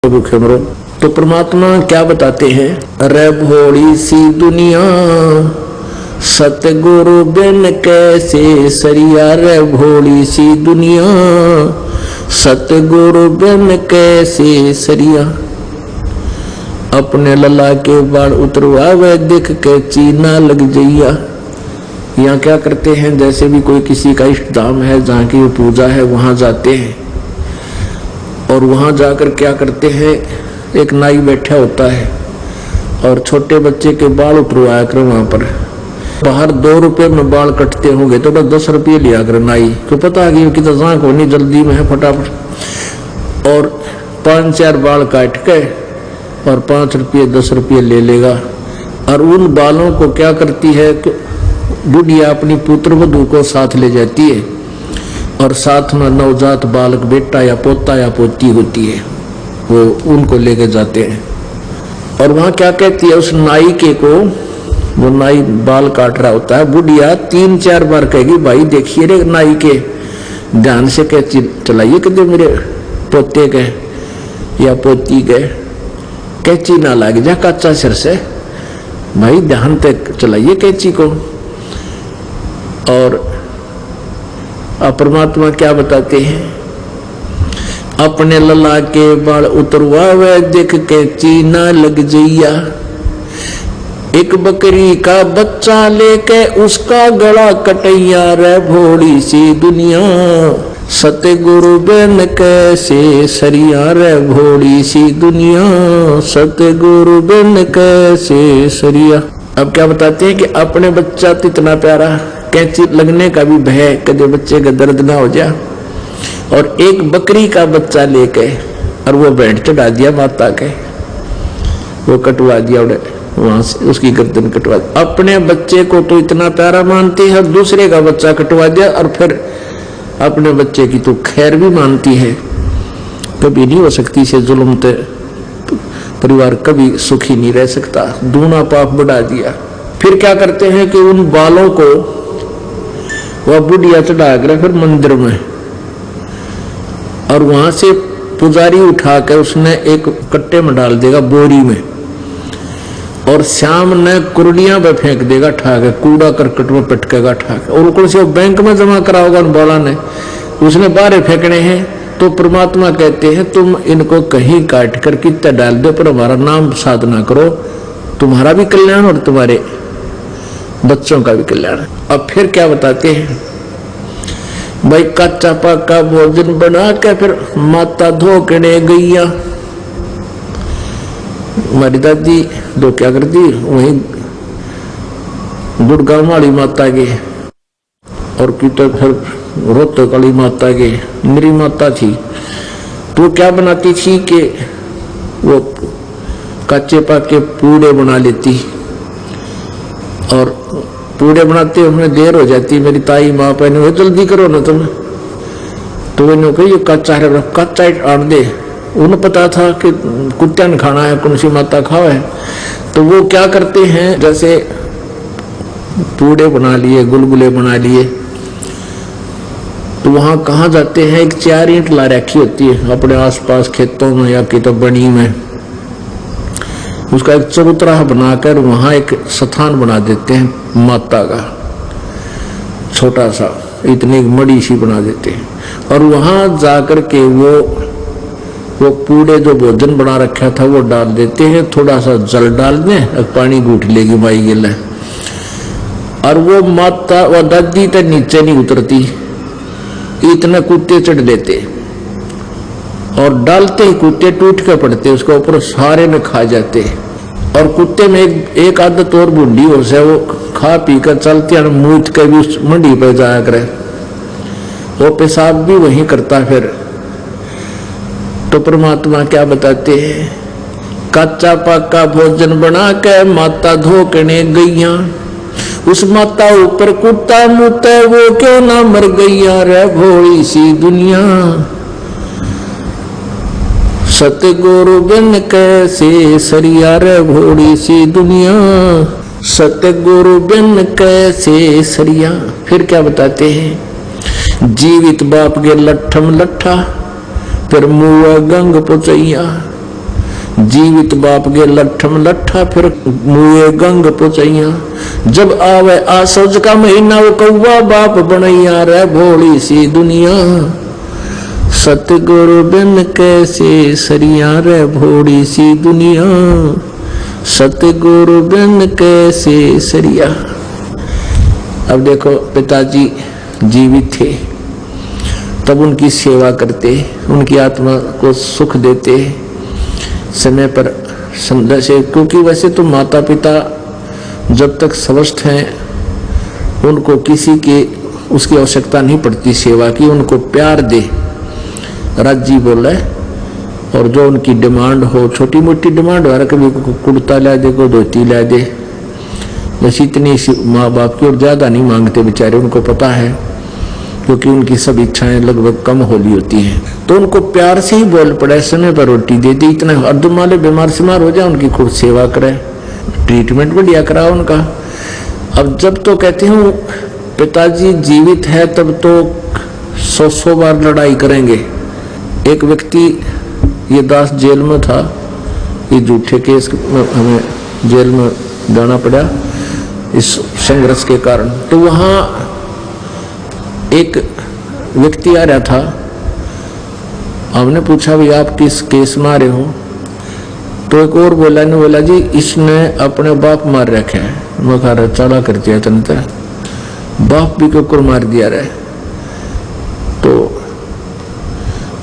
भूखे मरो। तो परमात्मा क्या बताते हैं, रे भोली सी दुनिया सतगुरु बिन कैसे सरिया। रे भोली सी दुनिया सतगुरु बिन कैसे सरिया। अपने लला के बाल उतरवावे दिख के चीना लग जइया। यहाँ क्या करते हैं, जैसे भी कोई किसी का इष्ट धाम है जहाँ की पूजा है वहां जाते हैं और वहां जाकर क्या करते हैं, एक नाई बैठा होता है और छोटे बच्चे के बाल उतरवाया कर। वहां पर बाहर 2 रुपए में बाल कटते होंगे तो 10 रुपये लिया कर नाई को, पता है कि तो जांक होनी जल्दी में है फटाफट, और 5-4 बाल काट के और 5 रुपये 10 रुपये ले लेगा। और उन बालों को क्या करती है, बुढ़िया अपनी पुत्र वधू को साथ ले जाती है और साथ में नवजात बालक बेटा या पोता या पोती होती है, वो उनको लेके जाते हैं। और वहां क्या कहती है, उस नाई के को, वो नाई बाल काट रहा होता है, बुढ़िया 3-4 बार कहेगी, भाई देखिए रे नाई के, ध्यान से कैची चलाइए कदे मेरे पोते के या पोती के, कैची ना लग जा कच्चा सिर से, भाई ध्यान तक चलाइए कैची को। और परमात्मा क्या बताते हैं, अपने लला के बाल उतरवावे दिख के चीना लग जइया। एक बकरी का बच्चा लेके उसका गला कटैया। रे भोली सी दुनिया सतगुरु बिन कैसे सरिया। रे भोली सी दुनिया सतगुरु बिन कैसे सरिया। अब क्या बताते हैं कि अपने बच्चा तो इतना प्यारा, कैंची लगने का भी भय, कदे बच्चे का दर्द ना हो जाए, और एक बकरी का बच्चा लेके और वो भेंट चढ़ा दिया माता के, वो कटवा दिया वहां से, उसकी गर्दन कटवा दी। अपने बच्चे को तो इतना प्यारा मानती है, दूसरे का बच्चा कटवा दिया, और फिर अपने बच्चे की तो खैर भी मानती है। कभी नहीं हो सकती से जुल्म, तो परिवार कभी सुखी नहीं रह सकता, दूना पाप बढ़ा दिया। फिर क्या करते हैं कि उन बालों को वह बुढ़िया चढ़ा कर फिर मंदिर में, और वहां से पुजारी उठाकर उसने एक कट्टे में डाल देगा, बोरी में, और शाम ने कुर्डियां पे फेंक देगा ठाके, कूड़ा करकट में पटकेगा ठाके, और ऊपर से बैंक में जमा करा होगा उन बाला ने, उसने बाहर फेंकने हैं। तो परमात्मा कहते हैं तुम इनको कहीं काट कर कितना डाल दो, पर हमारा नाम साधना करो, तुम्हारा भी कल्याण और तुम्हारे बच्चों का भी कल्याण। अब फिर क्या बताते हैं, भाई कच्चा पक्का भोजन बना के फिर माता धोकने गईया। हमारी दादी दो क्या करती, वही गुड़गांव वाली माता के और की तो फिर रोहतक वाली माता के, मेरी माता थी, तो क्या बनाती थी कि वो कच्चे पक्के पूड़े बना लेती, और पूड़े बनाते हमें देर हो जाती, मेरी ताई माँ पहने जल्दी करो ना तुम, तो इन्होंने कही कच्चा है, कच्चा आन दे। उन्हें पता था कि कुत्ता ने खाना है, कौन सी माता खाओ है, तो वो क्या करते हैं, जैसे पूड़े बना लिए, गुलगुले बना लिए, तो वहां कहाँ जाते हैं, एक 4 ईंट ला रखी होती है अपने आसपास खेतों में या कि तो बनी में, उसका एक चबूतरा बनाकर वहां एक स्थान बना देते हैं माता का, छोटा सा, इतनी मड़ी सी बना देते हैं, और वहां जाकर के वो पूड़े जो भोजन बना रखा था वो डाल देते हैं, थोड़ा सा जल डाल दें, पानी घूट लेगी माई गिला, और वो माता व दादी तक नीचे नहीं उतरती, इतने कुत्ते चढ़ देते, और डालते ही कुत्ते टूट के पड़ते उसके ऊपर, सारे में खा जाते। और कुत्ते में एक आदत और बूढ़ी हो से, वो खा पी कर चलते हैं, मूत के भी उस मंडी पर जाया करे, वो पेशाब भी वहीं करता। फिर तो परमात्मा क्या बताते हैं, कच्चा पक्का भोजन बना के माता धोकने गईया। उस माता ऊपर कुत्ता मुते, वो क्यों ना मर गईया। रे भोली सी दुनिया सतगुरु बिन कैसे सरिया। रे भोली सी दुनिया सतगुरु बिन कैसे सरिया। फिर क्या बताते हैं, जीवित बाप के लट्ठम लट्ठा, फिर मुआ गंग पुचैया। जीवित बाप गे लठम लठा फिर मुए गंग पुचैया। जब आवे आसोज का महीना वो कौवा बाप बनैया रे भोली सी दुनिया। सतगुरु बिन कैसे सरिया रे भोली सी दुनिया। सतगुरु बिन कैसे सरिया। अब देखो पिताजी जीवित थे तब उनकी सेवा करते, उनकी आत्मा को सुख देते समय पर समझ से, क्योंकि वैसे तो माता पिता जब तक स्वस्थ हैं उनको किसी के उसकी आवश्यकता नहीं पड़ती सेवा की, उनको प्यार दे। राजी बोले और जो उनकी डिमांड हो, छोटी मोटी डिमांड हो, कभी को कुर्ता ला दे, को धोती ला दे, बस इतनी माँ बाप की और ज्यादा नहीं मांगते बेचारे, उनको पता है क्योंकि उनकी सब इच्छाएं लगभग कम होली होती हैं। तो उनको प्यार से ही बोल पड़े, समय पर रोटी दे दी, इतना अर्धुम वाले बीमार सिमार हो जाए उनकी खूब सेवा करे, ट्रीटमेंट बढ़िया कराओ उनका। अब जब तो कहते हूँ पिताजी जीवित है तब तो 100 बार लड़ाई करेंगे। एक व्यक्ति ये दास जेल में था, ये झूठे केस में हमें जेल में जाना पड़ा इस संघर्ष के कारण। तो वहाँ एक व्यक्ति आ रहा था, हमने पूछा भाई आप किस केस में आ रहे हो? तो एक और बोला ने बोला जी इसने अपने बाप मार रखे है। मैं कह रहा चला कर दिया तंत्र बाप भी को मार दिया रहे। तो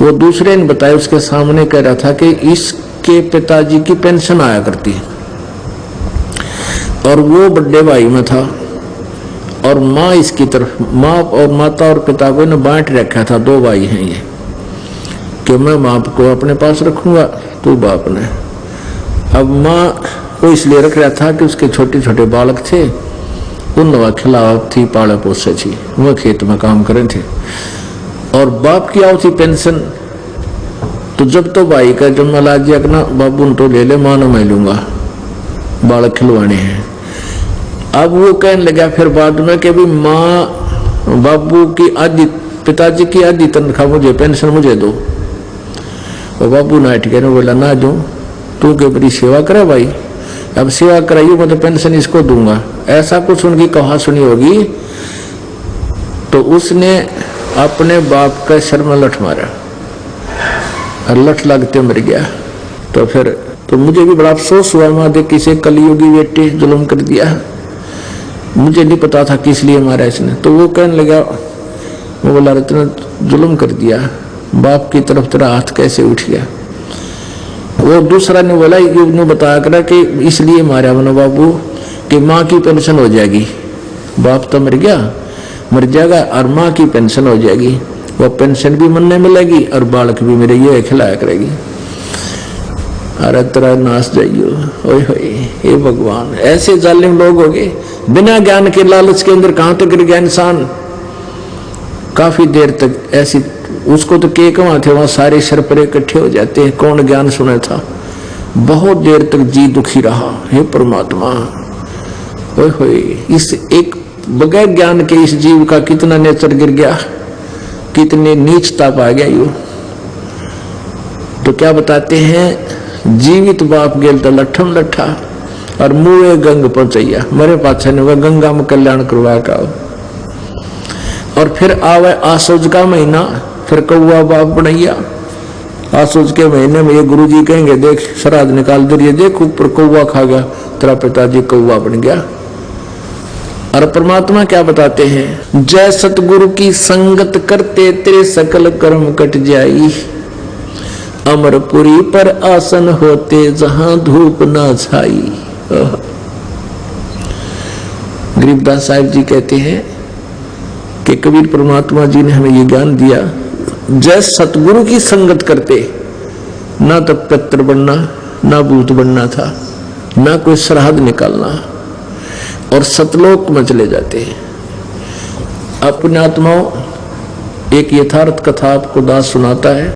वो दूसरे ने बताया, उसके सामने कह रहा था कि इसके पिताजी की पेंशन आया करती और वो बड़े भाई में था और माँ इसकी तरफ, माँ और माता और पिता को इन्हें बांट रखा था, 2 भाई हैं ये, कि मैं माँ को अपने पास रखूंगा तो बाप ने। अब माँ को इसलिए रख रहा था कि उसके छोटे छोटे बालक थे, उन खिलाफ थी, पाले पोसे थी, वह खेत में काम करे थे और बाप की आओ थी पेंशन। तो जब तो भाई का जन्म ला दिया ना बाबू तो ले ले, माँ न मैं लूंगा, बालक खिलवाने हैं। अब वो कहने लगा फिर बाद में कि भी माँ बाबू की आधी, पिताजी की आधी तनख्वाह मुझे, पेंशन मुझे दो। और बाबू नाट के बोला ना दूं, तू के बड़ी सेवा करे भाई, अब सेवा कराइयो मैं तो पेंशन इसको दूंगा। ऐसा कुछ उनकी कहा सुनी होगी। तो उसने अपने बाप का सर में लठ मारा और लठ लगते मर गया। तो फिर तो मुझे भी बड़ा अफसोस हुआ, माँ देख किसे कलयुगी बेटे जुल्म कर दिया, मुझे नहीं पता था किस लिए मारा इसने। तो वो कहने लगा, वो बोला इतना जुल्म कर दिया, बाप की तरफ तेरा हाथ कैसे उठ गया? वो दूसरा ने बोला, ये बताया करा कि इसलिए मारा मैंने बाबू कि माँ की पेंशन हो जाएगी, बाप तो मर गया, मर जाएगा और माँ की पेंशन हो जाएगी, वो पेंशन भी मनने मिलेगी और बालक भी मेरे ये खिलाया करेगी। अरे तेरा नाश जाइयो, ओए होए हे भगवान, ऐसे जालिम लोग हो गए। बिना ज्ञान के लालच के अंदर कहां तक गिर गया इंसान। काफी देर तक ऐसी, उसको तो के कहाँ थे, वहां सारे सरपरे इकट्ठे हो जाते हैं, कौन ज्ञान सुना था। बहुत देर तक जी दुखी रहा, हे परमात्मा, ओए होए इस एक बगैर ज्ञान के इस जीव का कितना नेचर गिर गया, कितने नीचता पा गया यू। तो क्या बताते हैं, जीवित बाप गेल तो लठम लठा और मुए गंग पहुंचैया, मरे पाछा ने वह गंगा में कल्याण करवा का। और फिर आवे आसोज का महीना, फिर कौआ बाप बनैया। आसोज के महीने में ये गुरुजी कहेंगे देख श्राद्ध निकाल दे, देख ऊपर कौआ खा गया, तेरा पिताजी कौआ बन गया। और परमात्मा क्या बताते हैं, जय सतगुरु की संगत करते तेरे सकल कर्म कट जाई, अमरपुरी पर आसन होते जहां धूप ना छाई। गरीबदास साहिब जी कहते हैं कि कबीर परमात्मा जी ने हमें ये ज्ञान दिया, जय सतगुरु की संगत करते, ना तो पितर बनना, ना भूत बनना था, ना कोई श्राद्ध निकालना, और सतलोक में चले जाते हैं। अपने आत्माओं, एक यथार्थ कथा आपको दास सुनाता है।